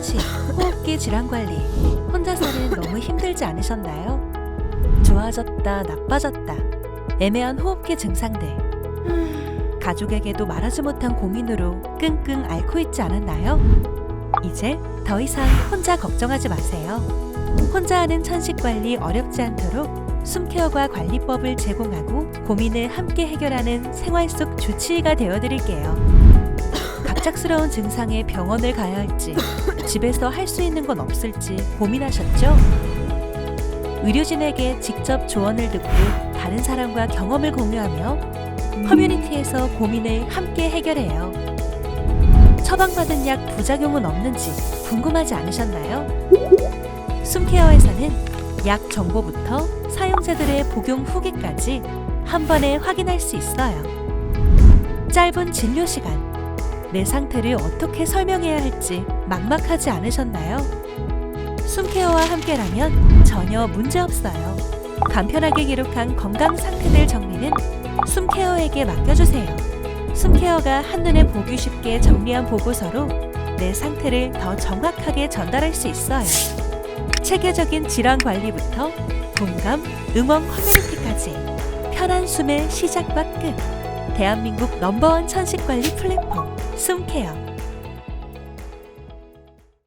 천식, 호흡기 질환 관리. 혼자서는 너무 힘들지 않으셨나요? 좋아졌다, 나빠졌다. 애매한 호흡기 증상들. 가족에게도 말하지 못한 고민으로 끙끙 앓고 있지 않았나요? 이제 더 이상 혼자 걱정하지 마세요. 혼자 하는 천식 관리 어렵지 않도록 숨케어과 관리법을 제공하고 고민을 함께 해결하는 생활 속 주치의가 되어드릴게요. 갑작스러운 증상에 병원을 가야 할지, 집에서 할 수 있는 건 없을지 고민하셨죠? 의료진에게 직접 조언을 듣고 다른 사람과 경험을 공유하며 커뮤니티에서 고민을 함께 해결해요. 처방받은 약 부작용은 없는지 궁금하지 않으셨나요? 숨케어에서는 약 정보부터 사용자들의 복용 후기까지 한 번에 확인할 수 있어요. 짧은 진료 시간, 내 상태를 어떻게 설명해야 할지 막막하지 않으셨나요? 숨케어와 함께라면 전혀 문제없어요. 간편하게 기록한 건강 상태들 정리는 숨케어에게 맡겨주세요. 숨케어가 한눈에 보기 쉽게 정리한 보고서로 내 상태를 더 정확하게 전달할 수 있어요. 체계적인 질환 관리부터 공감, 응원 커뮤니티까지 편한 숨의 시작과 끝. 대한민국 넘버원 천식 관리 플랫폼 숨케어.